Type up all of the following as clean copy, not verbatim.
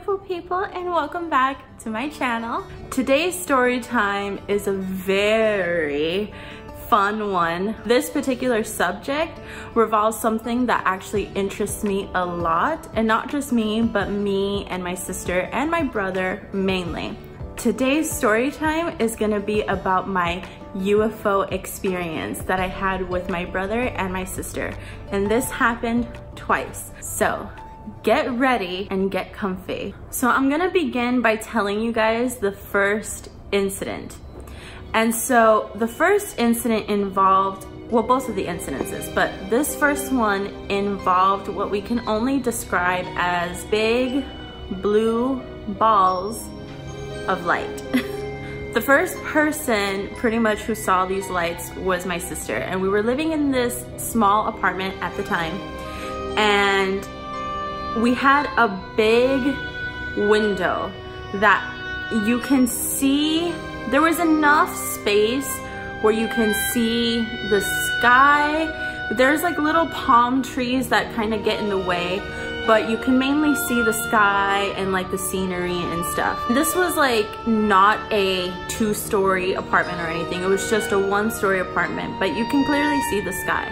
beautiful people, and welcome back to my channel. Today's story time is a very fun one. This particular subject revolves something that actually interests me a lot, and not just me, but me and my sister and my brother mainly. Today's story time is gonna be about my UFO experience that I had with my brother and my sister, and this happened twice. So get ready and get comfy. So I'm gonna begin by telling you guys the first incident. And so the first incident involved, well, both of the incidences, but this first one involved what we can only describe as big blue balls of light. The first person pretty much who saw these lights was my sister, and we were living in this small apartment at the time, and we had a big window that you can see. There was enough space where you can see the sky. There's like little palm trees that kind of get in the way, but you can mainly see the sky and like the scenery and stuff. This was like not a two-story apartment or anything. It was just a one-story apartment, but you can clearly see the sky.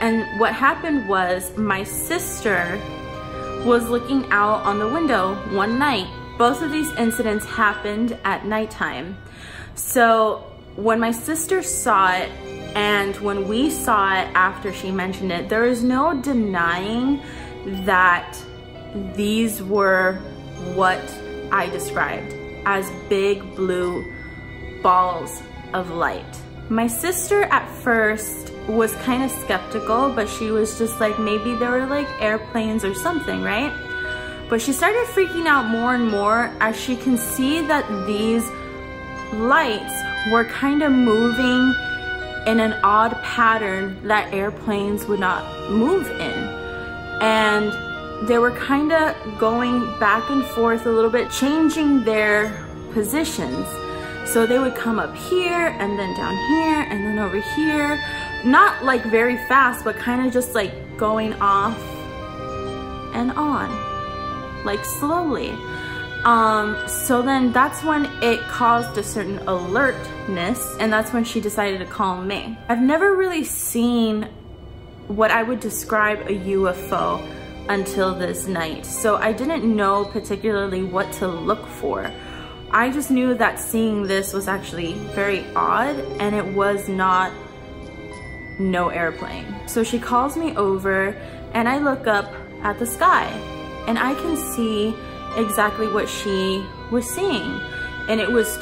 And what happened was my sister was looking out on the window one night. Both of these incidents happened at nighttime. So when my sister saw it and when we saw it after she mentioned it, there is no denying that these were what I described as big blue balls of light. My sister at first was kind of skeptical, but she was just like, maybe there were like airplanes or something, right? But she started freaking out more and more as she can see that these lights were kind of moving in an odd pattern that airplanes would not move in. And they were kind of going back and forth a little bit, changing their positions. So they would come up here and then down here and then over here. Not like very fast, but kind of just like going off and on, like slowly. So then that's when it caused a certain alertness, and that's when she decided to call me. I've never really seen what I would describe a UFO until this night, so I didn't know particularly what to look for. I just knew that seeing this was actually very odd, and it was not no airplane. So she calls me over and I look up at the sky and I can see exactly what she was seeing. And it was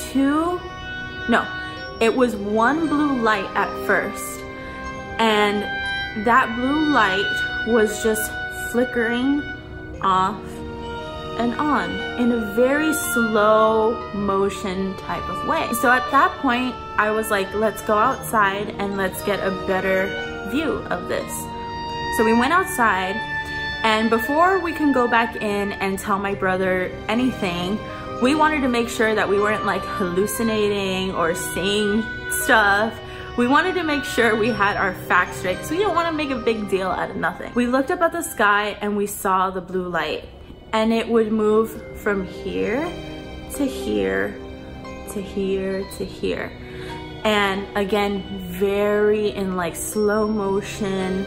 it was one blue light at first, and that blue light was just flickering off and on in a very slow motion type of way. So at that point I was like, let's go outside and let's get a better view of this. So we went outside, and before we can go back in and tell my brother anything, we wanted to make sure that we weren't like hallucinating or seeing stuff. We wanted to make sure we had our facts straight, because we didn't want to make a big deal out of nothing. We looked up at the sky and we saw the blue light, and it would move from here to here to here to here. And again, very in like slow motion,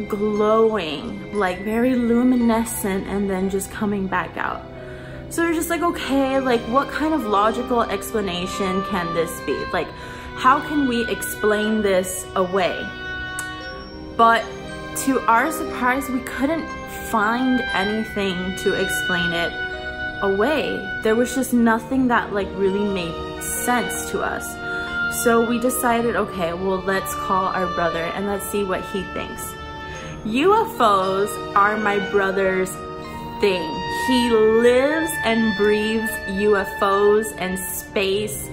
glowing, like very luminescent, and then just coming back out. So we're just like, okay, like what kind of logical explanation can this be? Like, how can we explain this away? But to our surprise, we couldn't find anything to explain it away. There was just nothing that like really made sense to us. So we decided, okay, well, let's call our brother and let's see what he thinks. UFOs are my brother's thing. He lives and breathes UFOs and space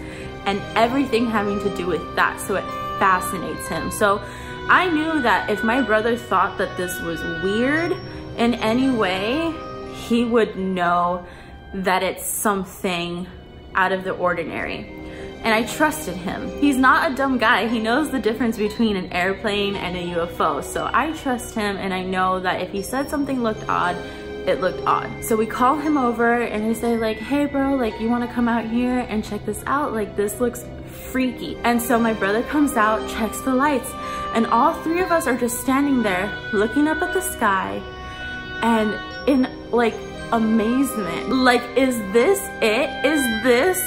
and everything having to do with that, so it fascinates him. So I knew that if my brother thought that this was weird in any way, he would know that it's something out of the ordinary. And I trusted him. He's not a dumb guy. He knows the difference between an airplane and a UFO. So I trust him, and I know that if he said something looked odd, it looked odd. So we call him over and I say like, hey bro, like you wanna come out here and check this out? Like this looks freaky. And so my brother comes out, checks the lights, and all three of us are just standing there looking up at the sky and in like amazement. Like, is this it? Is this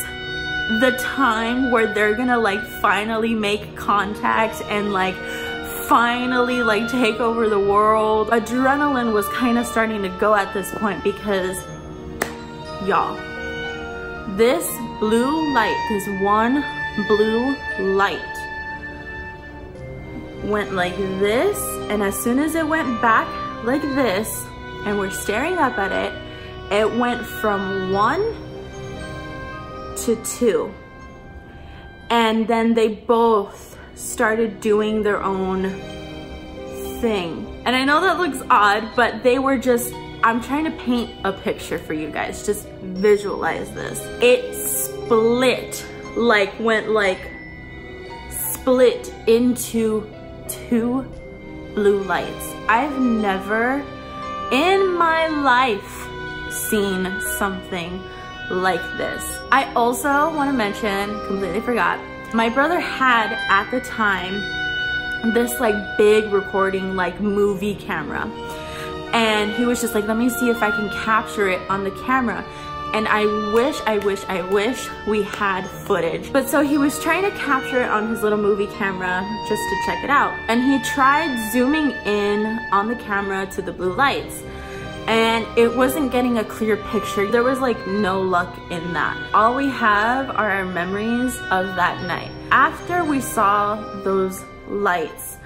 the time where they're gonna like finally make contact and like finally like take over the world? Adrenaline was kind of starting to go at this point because y'all, this blue light, this one blue light went like this, and as soon as it went back like this and we're staring up at it, it went from 1 to 2, and then they both started doing their own thing. And I know that looks odd, but they were just, I'm trying to paint a picture for you guys, just visualize this. It split, like went like split into 2 blue lights. I've never in my life seen something like this. I also want to mention, completely forgot, my brother had at the time this like big recording like movie camera, and he was just like, let me see if I can capture it on the camera. And I wish we had footage. But so he was trying to capture it on his little movie camera just to check it out. And he tried zooming in on the camera to the blue lights, and it wasn't getting a clear picture. There was like no luck in that. All we have are our memories of that night. After we saw those lights,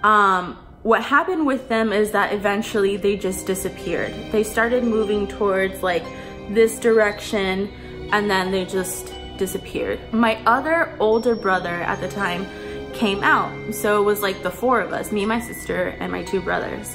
what happened with them is that eventually they just disappeared. They started moving towards like this direction, and then they just disappeared. My other older brother at the time came out. So it was like the 4 of us, me, my sister, and my 2 brothers.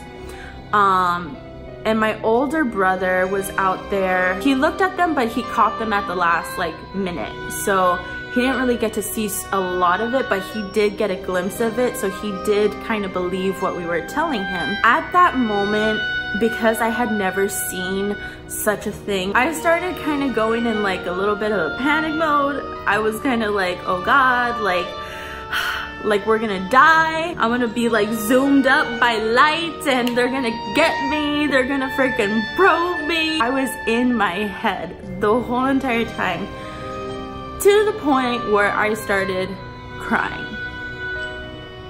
And my older brother was out there. He looked at them, but he caught them at the last like minute. So he didn't really get to see a lot of it, but he did get a glimpse of it. So he did kind of believe what we were telling him. At that moment, because I had never seen such a thing, I started kind of going in like a little bit of a panic mode. I was kind of like, oh God, like we're gonna die. I'm gonna be like zoomed up by light and they're gonna get me. They're gonna freaking probe me. I was in my head the whole entire time, to the point where I started crying.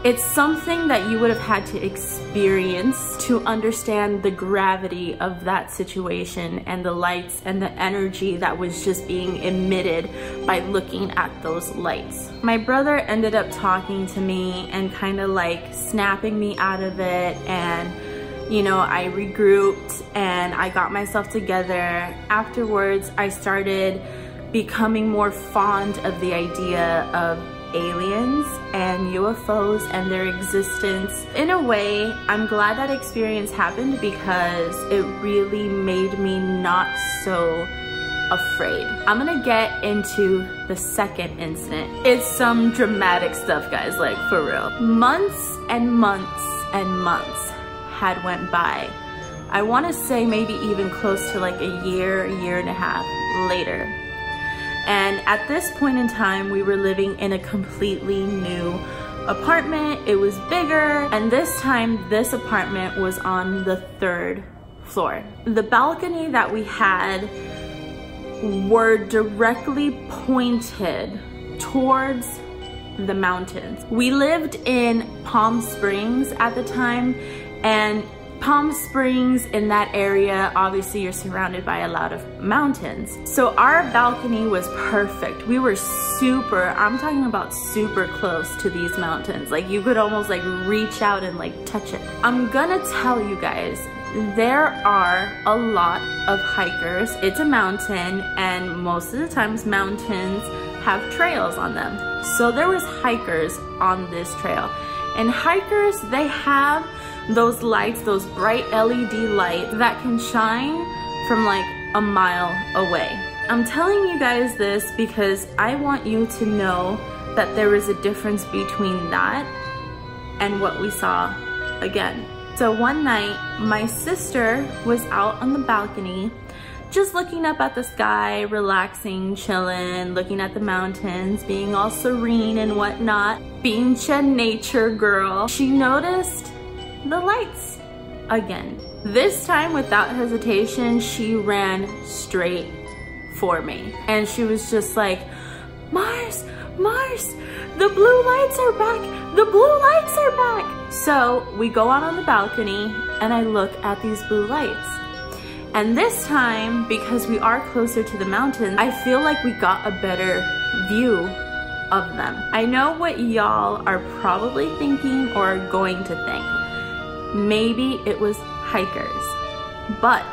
It's something that you would have had to experience to understand the gravity of that situation and the lights and the energy that was just being emitted by looking at those lights. My brother ended up talking to me and kind of like snapping me out of it, and you know, I regrouped and I got myself together. Afterwards, I started becoming more fond of the idea of aliens and UFOs and their existence. In a way, I'm glad that experience happened because it really made me not so afraid. I'm gonna get into the second incident. It's some dramatic stuff, guys, like for real. Months and months and months had went by. I want to say maybe even close to like a year and a half later. And at this point in time, we were living in a completely new apartment. It was bigger, and this time this apartment was on the 3rd floor. The balcony that we had were directly pointed towards the mountains. We lived in Palm Springs at the time, and Palm Springs, in that area, obviously you're surrounded by a lot of mountains. So our balcony was perfect. We were super, I'm talking about super close to these mountains. Like you could almost like reach out and like touch it. I'm gonna tell you guys, there are a lot of hikers. It's a mountain, and most of the times mountains have trails on them. So there was hikers on this trail, and hikers, they have those lights, those bright LED lights that can shine from like a mile away. I'm telling you guys this because I want you to know that there is a difference between that and what we saw again. So one night, my sister was out on the balcony, just looking up at the sky, relaxing, chilling, looking at the mountains, being all serene and whatnot. Being a nature girl, she noticed the lights again. This time, without hesitation, she ran straight for me. And she was just like, Mars, Mars, the blue lights are back, the blue lights are back. So we go out on the balcony and I look at these blue lights. And this time, because we are closer to the mountains, I feel like we got a better view of them. I know what y'all are probably thinking or are going to think. Maybe it was hikers, but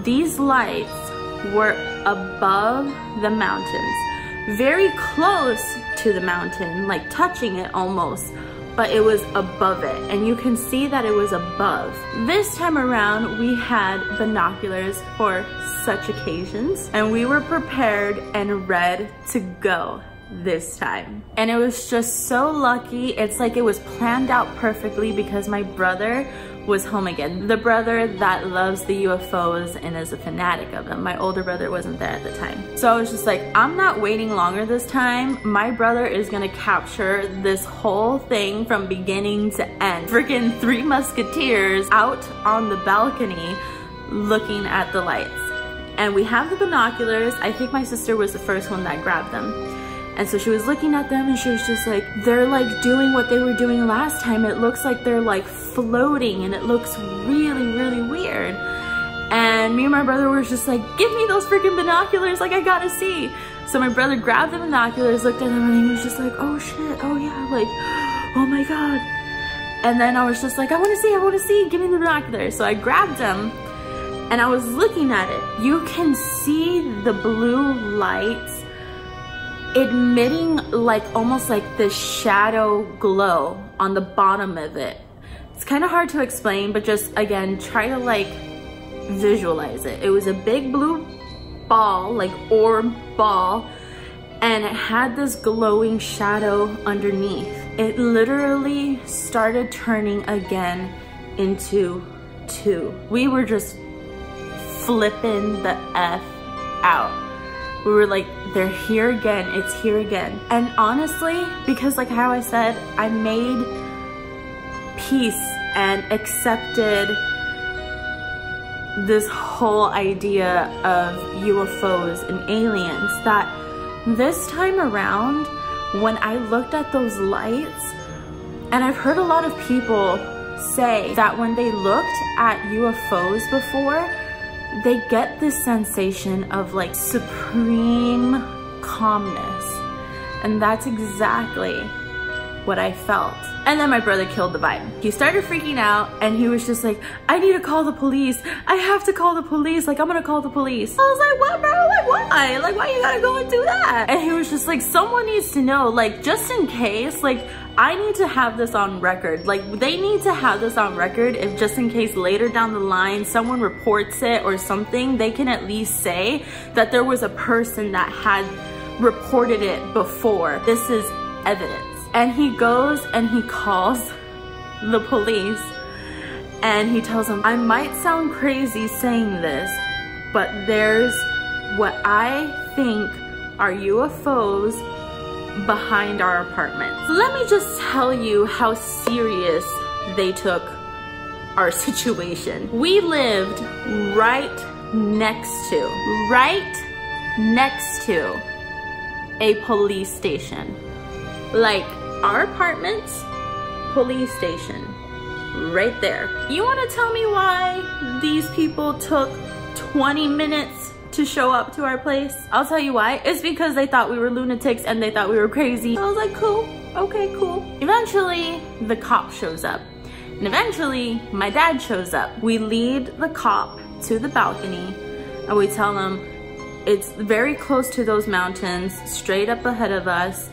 these lights were above the mountains, very close to the mountain, like touching it almost, but it was above it, and you can see that it was above. This time around, we had binoculars for such occasions, and we were prepared and ready to go this time. And it was just so lucky. It's like it was planned out perfectly because my brother was home again. The brother that loves the UFOs and is a fanatic of them. My older brother wasn't there at the time. So I was just like, I'm not waiting longer this time. My brother is gonna capture this whole thing from beginning to end. Freaking 3 musketeers out on the balcony looking at the lights. And we have the binoculars. I think my sister was the first one that grabbed them. And so she was looking at them and she was just like, they're like doing what they were doing last time. It looks like they're like floating and it looks really, really weird. And me and my brother were just like, give me those freaking binoculars, like I gotta see. So my brother grabbed the binoculars, looked at them, and he was just like, oh shit, oh yeah, like, oh my God. And then I was just like, I wanna see, give me the binoculars. So I grabbed them and I was looking at it. You can see the blue lights emitting like almost like this shadow glow on the bottom of it. It's kind of hard to explain, but just again, try to like visualize it. It was a big blue ball, like orb ball, and it had this glowing shadow underneath. It literally started turning again into 2. We were just flipping the F out. We were like, they're here again, it's here again. And honestly, because like how I said, I made peace and accepted this whole idea of UFOs and aliens, that this time around, when I looked at those lights, and I've heard a lot of people say that when they looked at UFOs before, they get this sensation of like supreme calmness. And that's exactly what I felt. And then my brother killed the vibe. He started freaking out and he was just like, I need to call the police. I have to call the police. Like, I'm gonna call the police. I was like, what, bro? Like, why? Like, why you gotta go and do that? And he was just like, someone needs to know, like, just in case, like, I need to have this on record. Like, they need to have this on record if just in case later down the line someone reports it or something, they can at least say that there was a person that had reported it before. This is evidence. And he goes and he calls the police and he tells them, I might sound crazy saying this, but there's what I think are UFOs behind our apartment. So let me just tell you how serious they took our situation. We lived right next to a police station. Like, our apartment's police station, right there. You wanna tell me why these people took 20 minutes to show up to our place? I'll tell you why. It's because they thought we were lunatics and they thought we were crazy. I was like, cool, okay, cool. Eventually, the cop shows up. And eventually, my dad shows up. We lead the cop to the balcony and we tell him it's very close to those mountains, straight up ahead of us,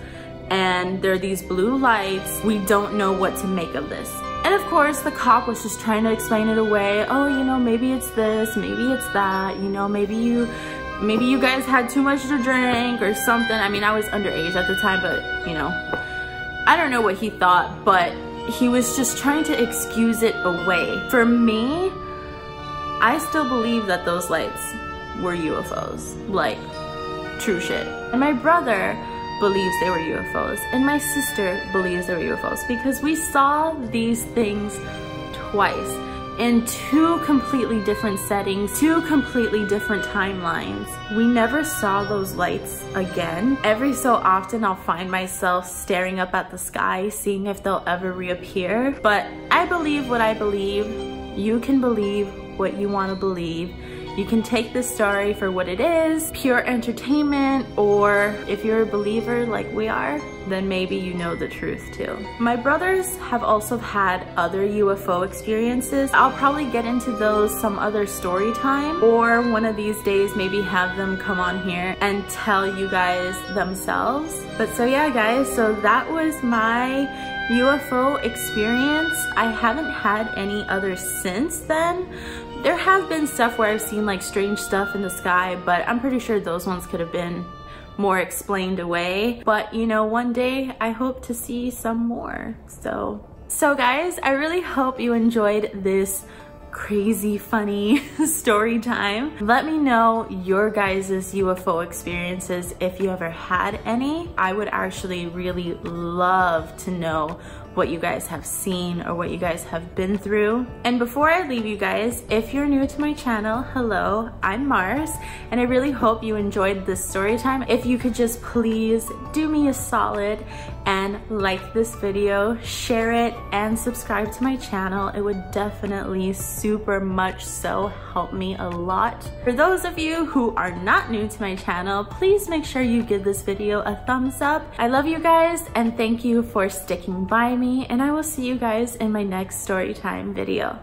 and there are these blue lights. We don't know what to make of this. And of course, the cop was just trying to explain it away. Oh, you know, maybe it's this, maybe it's that, you know, maybe you guys had too much to drink or something. I mean, I was underage at the time, but you know, I don't know what he thought, but he was just trying to excuse it away. For me, I still believe that those lights were UFOs, like true shit. And my brother believes they were UFOs, and my sister believes they were UFOs, because we saw these things twice in two completely different settings, two completely different timelines. We never saw those lights again. Every so often I'll find myself staring up at the sky, seeing if they'll ever reappear. But I believe what I believe. You can believe what you want to believe. You can take this story for what it is, pure entertainment, or if you're a believer like we are, then maybe you know the truth too. My brothers have also had other UFO experiences. I'll probably get into those some other story time, or one of these days maybe have them come on here and tell you guys themselves. But so yeah guys, so that was my UFO experience. I haven't had any others since then. There have been stuff where I've seen like strange stuff in the sky, but I'm pretty sure those ones could have been more explained away. But you know, one day I hope to see some more. So guys, I really hope you enjoyed this crazy funny story time. Let me know your guys' UFO experiences if you ever had any. I would actually really love to know what you guys have seen or what you guys have been through. And before I leave you guys, if you're new to my channel, hello, I'm Mars, and I really hope you enjoyed this story time. If you could just please do me a solid and like this video, share it, and subscribe to my channel. It would definitely super much so help me a lot. For those of you who are not new to my channel, please make sure you give this video a thumbs up. I love you guys, and thank you for sticking by me, and I will see you guys in my next story time video.